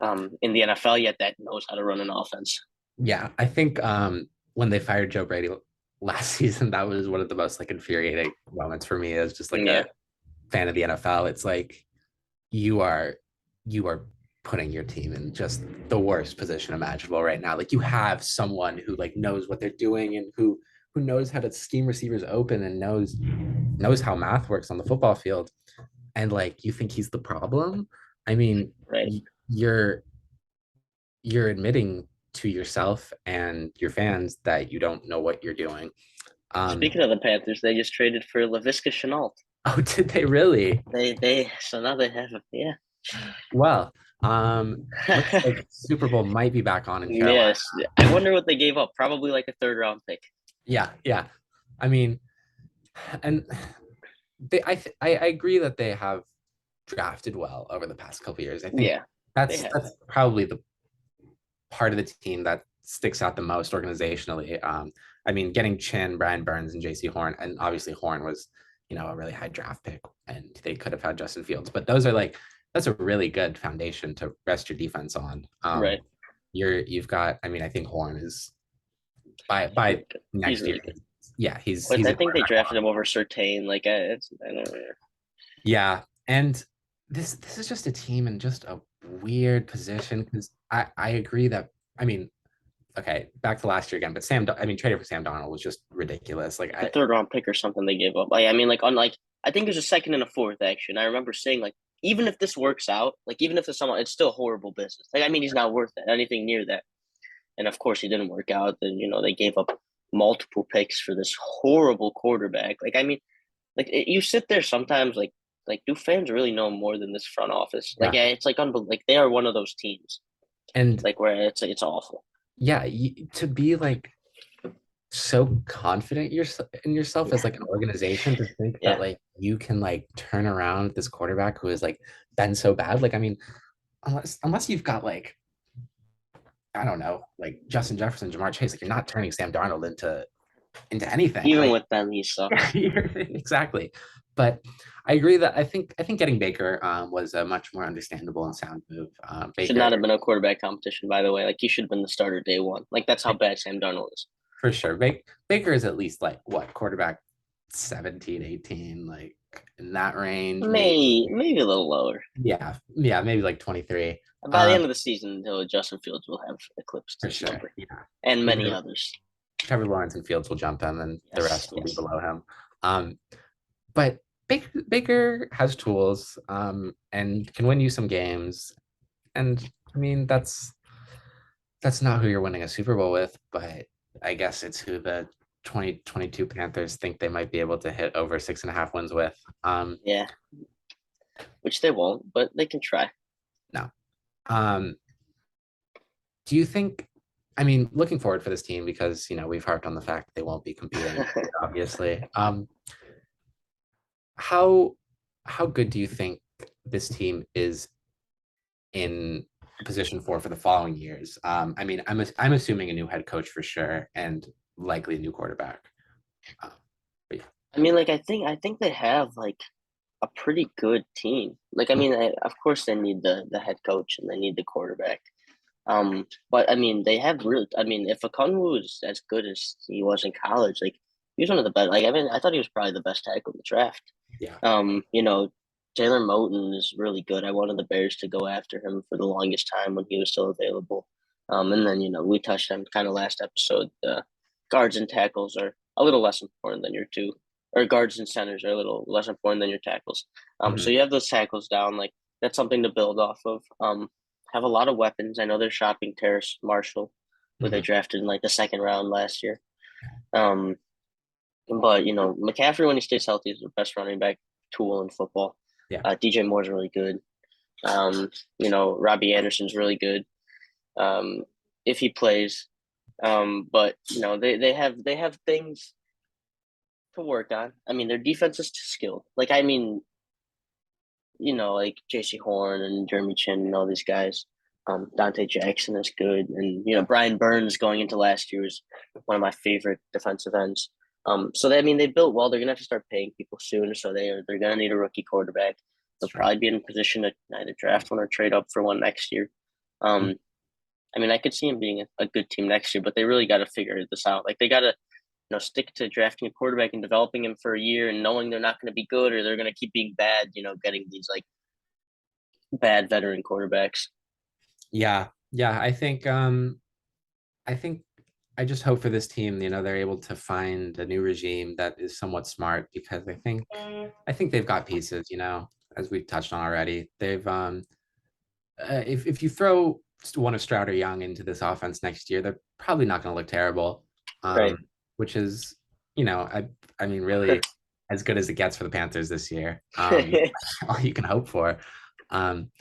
in the NFL yet that knows how to run an offense. yeah. I think when they fired Joe Brady last season, that was one of the most like infuriating moments for me as just like Yeah, a fan of the NFL. It's like you are you are putting your team in just the worst position imaginable right now. Like you have someone who like knows what they're doing and who knows how to scheme receivers open and knows how math works on the football field. And like you think he's the problem. I mean, right. you're admitting to yourself and your fans that you don't know what you're doing. Um, Speaking of the Panthers, they just traded for Laviska Shenault. oh, did they really? They so now they have yeah. Well, looks like Super Bowl might be back on in Carolina. Yes, I wonder what they gave up. Probably like a third round pick. Yeah, yeah. I mean, and I agree that they have drafted well over the past couple of years. I think Yeah, they have. that's probably the part of the team that sticks out the most organizationally. I mean, getting Chin, Brian Burns, and J.C. Horn, and obviously Horn was, a really high draft pick, and they could have had Justin Fields. But those are like that's a really good foundation to rest your defense on. Right. You've got. I mean, I think Horn is by Really good. He's next year. really good. Yeah, he's But a I think they quarterback. drafted him over Sertain. Like I don't know. Yeah, and this is just a team in just a weird position because I agree that I mean okay, back to last year again, but I mean, trading for Sam Donald was just ridiculous. Like, The third round pick or something they gave up. Like I mean, like unlike I think it was a second and a fourth actually. And I remember saying like even if this works out, like even if there's someone, it's still horrible business. Like I mean, he's not worth it, anything near that. and of course he didn't work out. Then they gave up multiple picks for this horrible quarterback. Like I mean, like you sit there sometimes like do fans really know more than this front office? Like Yeah. yeah, it's like unbelievable. Like they are one of those teams And like where it's awful. yeah, to be like so confident in yourself as Yeah, like an organization to think that yeah. like you can like turn around this quarterback who has like been so bad. Like, I mean, unless you've got like, I don't know, like Justin Jefferson, Jamar Chase, like you're not turning Sam Darnold into anything. Even Like, with them, he yeah, sucks. exactly. But I agree that I think getting Baker was a much more understandable and sound move. Should Baker not have been a quarterback competition, by the way. Like he should have been the starter day one. Like that's how bad Sam Darnold is. for sure. Baker is at least like what quarterback 17, 18, like in that range, maybe. Maybe a little lower. Yeah, maybe like 23. By the end of the season, though, Justin Fields will have eclipsed For his sure. number, Yeah. and many Either others. Trevor Lawrence and Fields will jump him, and the Yes, rest will be yes. below him. Um, but Baker has tools, and can win you some games. And I mean, that's not who you're winning a Super Bowl with, but I guess it's who the 2022 Panthers think they might be able to hit over 6.5 wins with. Yeah, which they won't, but they can try. No. Um, do you think, I mean, looking forward for this team because, we've harped on the fact they won't be competing, obviously. How how good do you think this team is in position for the following years? I mean, I'm assuming a new head coach for sure, and likely a new quarterback. Um, but yeah. I mean, like I think they have like a pretty good team. Like I mean, of course they need the head coach and they need the quarterback. But I mean, they have really. I mean, if Okongwu is as good as he was in college, like he was one of the best. Like I mean, I thought he was probably the best tackle in the draft. Yeah. You know, Taylor Moton is really good. I wanted the Bears to go after him for the longest time when he was still available. And then we touched on kind of last episode. Guards and tackles are a little less important than your two, or guards and centers are a little less important than your tackles. So Mhm. you have those tackles down, like that's something to build off of. Have a lot of weapons. I know they're shopping Terrace Marshall, who they Mhm. drafted in like the second round last year. Um, but McCaffrey when he stays healthy is the best running back tool in football. Yeah. DJ Moore's really good. Robbie Anderson's really good if he plays. But they have things to work on. I mean, their defense is skilled. Like I mean, like J.C. Horn and Jeremy Chin and all these guys. Dante Jackson is good, and Brian Burns going into last year was one of my favorite defensive ends. So I mean, they built well. They're gonna have to start paying people soon, so they're gonna need a rookie quarterback. They'll That's true. probably be in a position to either draft one or trade up for one next year. Mhm. Um, I mean, I could see him being a good team next year, but they really got to figure this out. Like they got to stick to drafting a quarterback and developing him for a year, and knowing they're not going to be good or they're going to keep being bad. Getting these like bad veteran quarterbacks. Yeah. Yeah. I think I just hope for this team, they're able to find a new regime that is somewhat smart because I think they've got pieces, as we've touched on already. They've if you throw one of Stroud or Young into this offense next year, they're probably not going to look terrible. Right. Which is, I mean, really as good as it gets for the Panthers this year. All you can hope for. Um,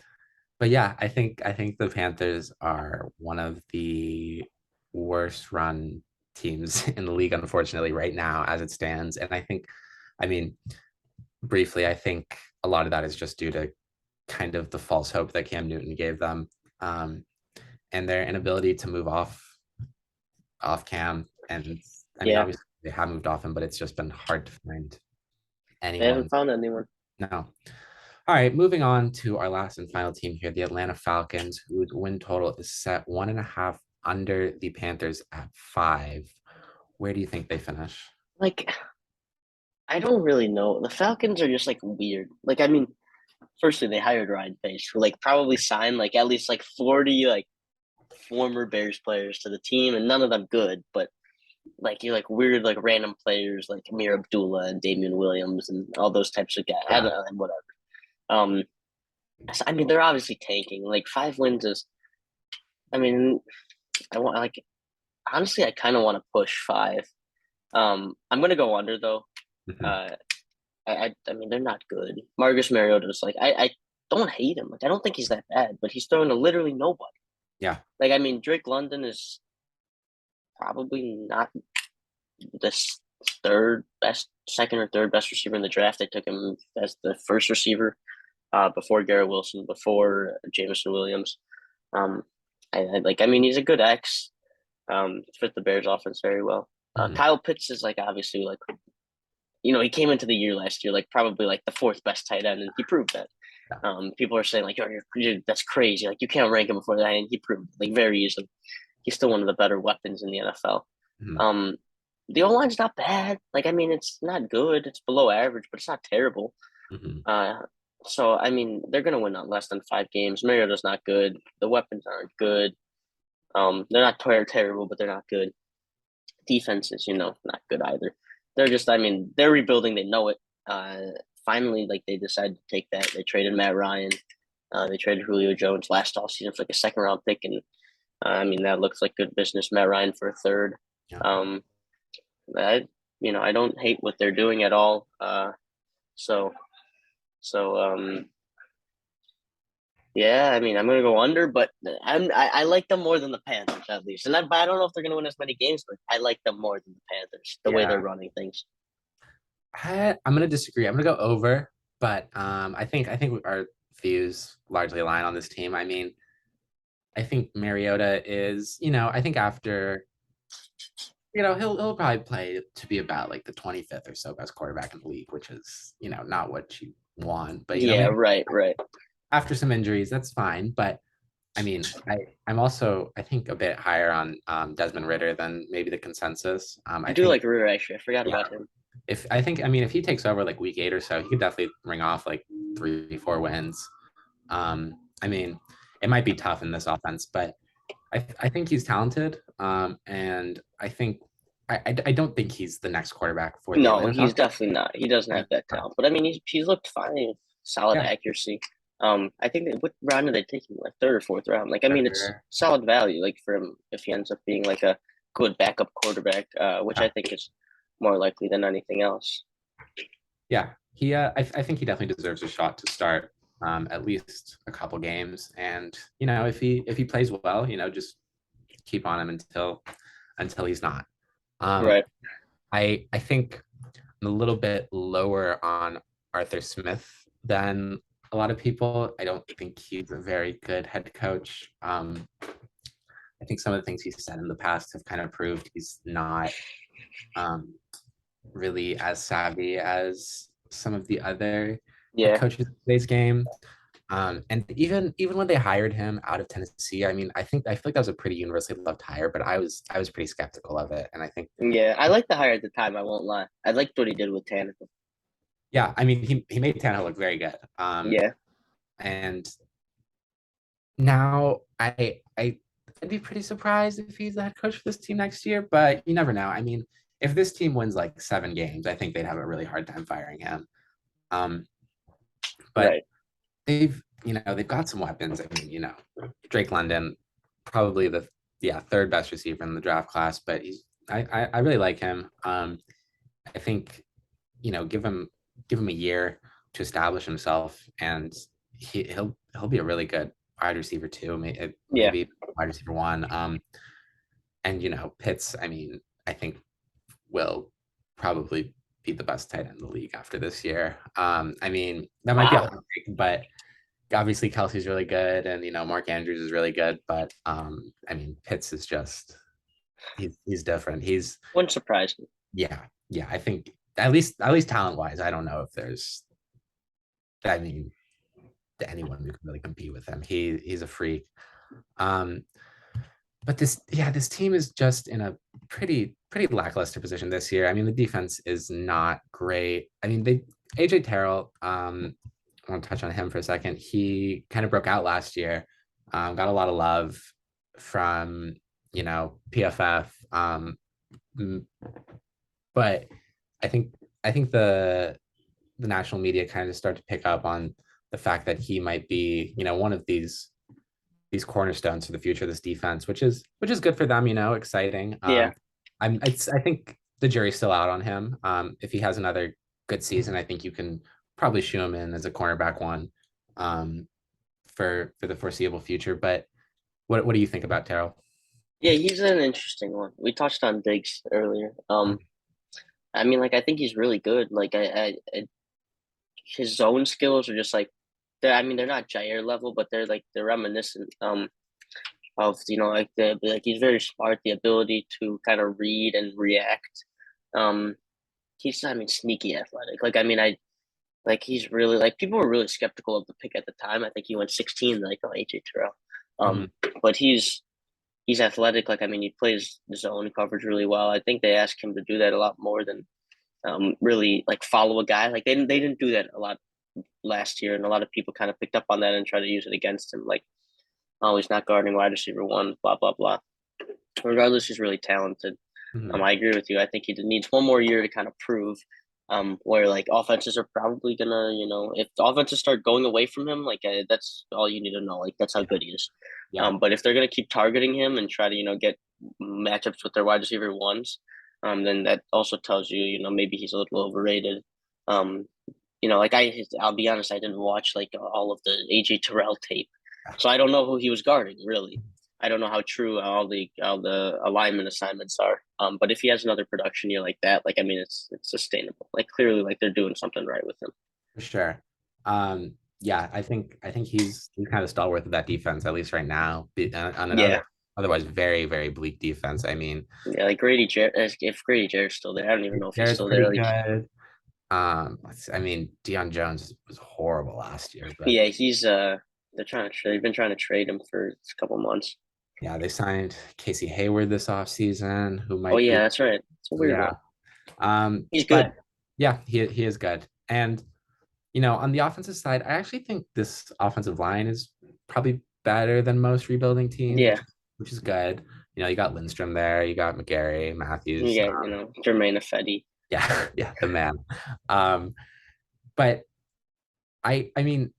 but yeah, I think the Panthers are one of the worst run teams in the league, unfortunately, right now as it stands. And I mean, briefly, I think a lot of that is just due to kind of the false hope that Cam Newton gave them, um, and their inability to move off Cam. And I mean, Yeah, obviously they have moved off him, but it's just been hard to find they haven't anyone. found anyone. No. All right, moving on to our last and final team here, the Atlanta Falcons, whose win total is set 1.5 under the Panthers at 5. Where do you think they finish? Like I don't really know. The Falcons are just like weird. Like I mean, firstly they hired Ryan Pace, who like probably signed like at least like 40 like former Bears players to the team, and none of them good, but like you're like weird like random players like Amir Abdullah and Damian Williams and all those types of guys. I Yeah. don't know, and whatever. Um, so, I mean they're obviously tanking. Like 5 wins is, I mean, I want like honestly, I kind of want to push 5. I'm gonna go under though. Mhm. Uh, I mean they're not good. Marcus Mariota's like I don't hate him. Like I don't think he's that bad, but he's throwing to literally nobody. Yeah. Like I mean Drake London is probably not the third best, second or third best receiver in the draft. They took him as the first receiver before Garrett Wilson, before Jameson Williams. Um, I mean he's a good X. Fit the Bears offense very well. Mhm. Kyle Pitts is like obviously like he came into the year last year like probably like the fourth best tight end, and he proved that. Yeah. People are saying like, that's crazy. Like you can't rank him before that, and he proved like very easily. He's still one of the better weapons in the NFL. Mhm. Um, the O line's not bad. Like I mean, it's not good. It's below average, but it's not terrible. Mhm. Uh, so I mean, they're gonna win on less than 5 games. Mariota's not good. The weapons aren't good. They're not terrible, but they're not good. Defense is, not good either. They're just, I mean, they're rebuilding. They know it. Finally, like they decided to take that. They traded Matt Ryan. They traded Julio Jones last offseason for like a second round pick, and I mean that looks like good business. Matt Ryan for a third. Yeah. Um, I, I don't hate what they're doing at all. So, so yeah, I mean, I'm gonna go under, but I like them more than the Panthers at least, and I don't know if they're gonna win as many games, but I like them more than the Panthers the way they're Yeah. running things. I'm gonna disagree. I'm gonna go over, but I think our views largely align on this team. I mean, I think Mariota is, I think after, he'll probably play to be about like the 25th or so best quarterback in the league, which is, not what you want. But Yeah, maybe right, right. after some injuries, that's fine. But I mean, I'm also I think a bit higher on Desmond Ritter than maybe the consensus. I I do think like Ritter actually. I forgot yeah, about him. if he takes over like week 8 or so, he could definitely ring off like 3, 4 wins. I mean, it might be tough in this offense, but I think he's talented. And I don't think he's the next quarterback for the No, Atlanta he's Falcons. definitely not. He doesn't have that talent, but I mean, he's looked fine. Solid Yeah, accuracy. I think what round did they take him? Like third or fourth round. Like, I mean, it's Ritter, solid value. Like for him, if he ends up being like a good backup quarterback, which I yeah, think is more likely than anything else. yeah. I think he definitely deserves a shot to start at least a couple games. And if he plays well, just keep on him until he's not. Um, Right. I think I'm a little bit lower on Arthur Smith than a lot of people. I don't think he's a very good head coach. I think some of the things he's said in the past have kind of proved he's not um, really as savvy as some of the other head Yeah. coaches in today's game. And even when they hired him out of Tennessee, I mean, I feel like that was a pretty universally loved hire, but I was pretty skeptical of it. And I think, Yeah. I liked the hire at the time. I won't lie. I liked what he did with Tannehill. yeah, I mean, he made Tannehill look very good. Yeah. And now I'd be pretty surprised if he's the head coach for this team next year, but you never know. I mean, if this team wins like 7 games, I think they'd have a really hard time firing him. Um, but Right. they've got some weapons. I mean, Drake London, probably the third best receiver in the draft class, but I really like him. I think give him a year to establish himself, and he'll be a really good wide receiver too. Yeah. Maybe wide receiver one. And Pitts. I mean, I think will probably be the best tight end in the league after this year. I mean, that might be a Wow. hot take, but obviously Kelsey's really good, and Mark Andrews is really good, but I mean, Pitts is just he's different. He's Wouldn't surprise me. yeah, yeah. I think at least talent wise, I don't know if there's I mean anyone who can really compete with him. He's a freak. Um, but this team is just in a pretty lackluster position this year. I mean, the defense is not great. I mean, AJ Terrell. I want to touch on him for a second. He kind of broke out last year. Got a lot of love from PFF. But I think the national media kind of start to pick up on the fact that he might be one of these these cornerstones for the future of this defense, which is good for them, exciting. Yeah. I think the jury's still out on him. If he has another good season, I think you can probably shoe him in as a cornerback one, um, for the foreseeable future. But what do you think about Terrell? Yeah, he's an interesting one. We touched on Diggs earlier. I mean, like I think he's really good. Like his zone skills are just like I mean, they're not Jair level, but they're reminiscent of like he's very smart, the ability to kind of read and react. Um, he's I mean sneaky athletic. Like I mean I like he's really like people were really skeptical of the pick at the time. I think he went 16, like oh AJ Terrell. Mhm. But he's athletic. Like I mean he plays zone coverage really well. I think they asked him to do that a lot more than really like follow a guy. Like they didn't do that a lot last year, and a lot of people kind of picked up on that and tried to use it against him. Like, oh, he's not guarding wide receiver one, blah blah blah. Regardless, he's really talented. Mhm. I agree with you. I think he needs one more year to kind of prove. Where like offenses are probably gonna, if the offenses start going away from him, like that's all you need to know. Like that's how Yeah. good he is. Yeah. But if they're gonna keep targeting him and try to, get matchups with their wide receiver ones, then that also tells you, maybe he's a little overrated. Um, like I'll be honest, I didn't watch like all of the AJ Terrell tape, so I don't know who he was guarding really. I don't know how true all the alignment assignments are. But if he has another production year like that, like I mean, it's sustainable. Like clearly, like they're doing something right with him. For sure. Yeah, I think he's kind of stalwart of that defense, at least right now, on Yeah, another otherwise very, very bleak defense. I mean, yeah. Like Grady Jarrett, if Grady Jarrett's still there, I don't even know if he's Jared's still there. pretty Like, good. I mean, Deion Jones was horrible last year, but yeah, they've been trying to trade him for a couple months. yeah, they signed Casey Hayward this offseason, who Oh might yeah, be, that's right. It's a weird yeah. one. He's But good. yeah, he is good. And on the offensive side, I actually think this offensive line is probably better than most rebuilding teams, Yeah, which is good. You got Lindstrom there, you got McGarry, you Matthews. get Jermaine Ifedi. Yeah, yeah, the man. Um, but I mean,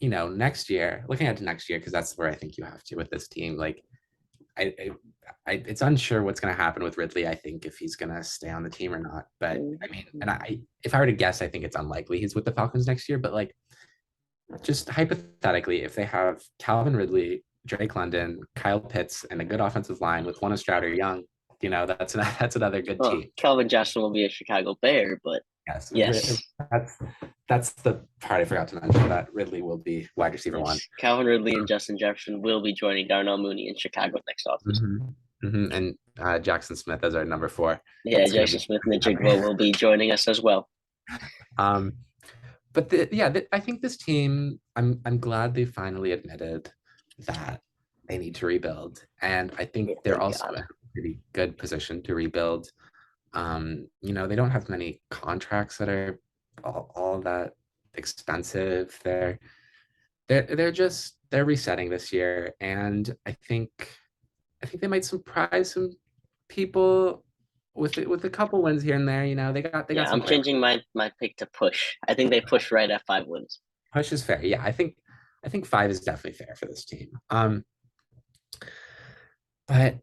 next year, looking at to next year, because that's where I think you have to with this team. Like, I, I, it's unsure what's going to happen with Ridley. I think if he's going to stay on the team or not. But I mean, and if I were to guess, I think it's unlikely he's with the Falcons next year. But like, just hypothetically, if they have Calvin Ridley, Drake London, Kyle Pitts, and a good offensive line with one Stroud Young, that's another good Well, team. Calvin Johnson will be a Chicago Bear, but Yes, yes, that's that's the part I forgot to mention, that Ridley will be wide receiver one. yes, Calvin Ridley and Justin Jefferson will be joining Darnell Mooney in Chicago next offseason. And Jackson Smith as our number four. Yeah, That's gonna Jackson be. Smith and Jigbo will be joining us as well. Um, but I think this team. I'm glad they finally admitted that they need to rebuild, and I think Yeah, they're thank also God. in a pretty good position to rebuild. They don't have many contracts that are all that expensive. They're resetting this year, and I think they might surprise some people with a couple wins here and there. They got Yeah, some I'm players. changing my pick to push. I think they push right at 5 wins. Push is fair. Yeah, I think five is definitely fair for this team. But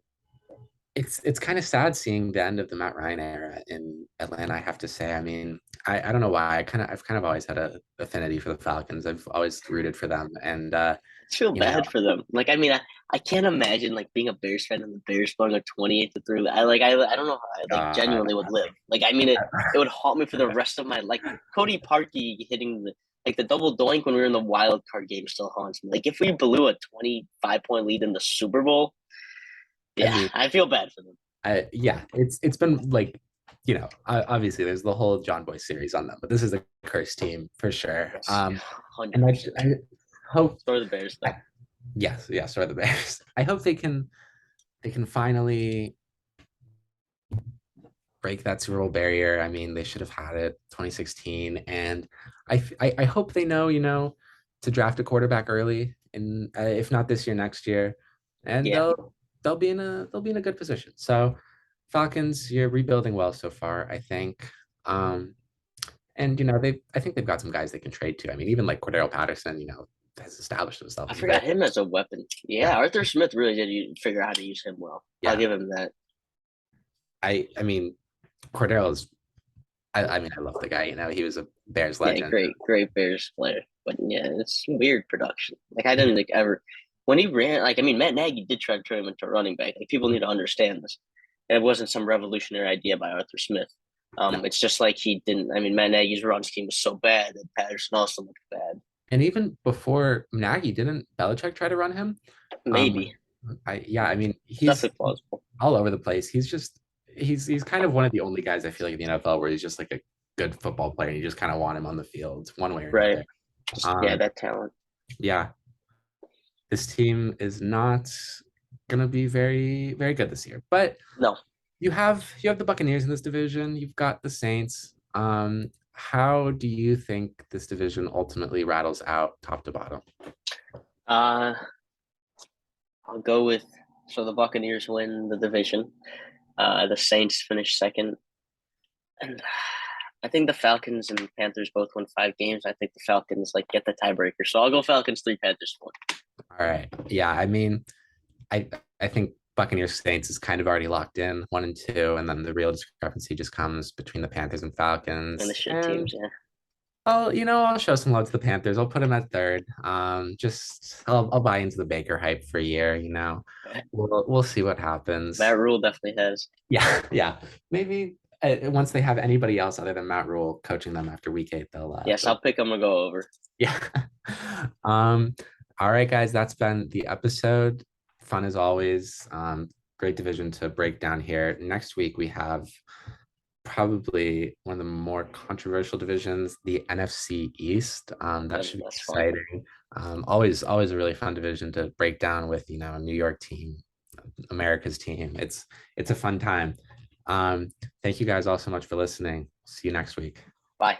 it's kind of sad seeing the end of the Matt Ryan era in Atlanta, I have to say. I mean, I don't know why. I've kind of always had a affinity for the Falcons. I've always rooted for them, and I feel you know, bad for them. Like, I mean, I can't imagine like being a Bears fan and the Bears going a 28-3. I don't know how I like God, genuinely would live. Like, I mean, it would haunt me for the rest of my like Cody Parkey hitting the double doink when we were in the wild card game still haunts me. Like, if we blew a 25-point lead in the Super Bowl, I yeah, mean, I feel bad for them. yeah, it's been like, obviously there's the whole John Boy series on them, but this is a cursed team for sure. Yes, And 100%. I hope, For the Bears though. yes, yes, or the Bears. I hope they can finally break that Super Bowl barrier. I mean, they should have had it 2016, and I hope they know, to draft a quarterback early, and if not this year, next year, and Yeah, they'll be in a good position. So, Falcons, you're rebuilding well so far, I think. And I think they've got some guys they can trade to. I mean, even like Cordero Patterson, has established himself I as a very forgot him as a weapon. Yeah, yeah Arthur Smith really did figure out how to use him well. I'll yeah. give him that. I mean Cordero is I mean I love the guy. He was a Bears Yeah, legend. great Bears player. But yeah, it's weird production. Like I didn't think ever when he ran. Like I mean, Matt Nagy did try to turn him into a running back. Like people need to understand this. And it wasn't some revolutionary idea by Arthur Smith. No. It's just like he didn't. I mean, Matt Nagy's run scheme was so bad that Patterson also looked bad. And even before Nagy, didn't Belichick try to run him? Um, Maybe I mean, it's he's definitely plausible. all over the place. He's kind of one of the only guys I feel like in the NFL where he's just like a good football player. You just kind of want him on the field one way or Right. another. Just yeah, Um, that talent. yeah, this team is not gonna be very, very good this year. But No. you have the Buccaneers in this division. You've got the Saints. How do you think this division ultimately rattles out top to bottom? Uh I'll go with so the Buccaneers win the division. The Saints finish second. And I think the Falcons and Panthers both won 5 games. I think the Falcons like get the tiebreaker. So I'll go Falcons 3, Panthers 1. All right. Yeah, I mean, I I think Buccaneers Saints is kind of already locked in 1 and 2, and then the real discrepancy just comes between the Panthers and And the Falcons. shit And teams, yeah. I'll show some love to the Panthers. I'll put them at third. Just I'll buy into the Baker hype for a year. We'll see what happens. Matt Rule definitely has. Yeah, yeah. Maybe once they have anybody else other than Matt Rule coaching them after week 8, Yes, they'll I'll pick them to go over. yeah. um, all right, guys, that's been the episode. Fun as always. Great division to break down here. Next week we have probably one of the more controversial divisions, the NFC East. That should be That's fun. exciting. Always a really fun division to break down with, a New York team, America's team. It's a fun time. Thank you guys all so much for listening. See you next week. Bye.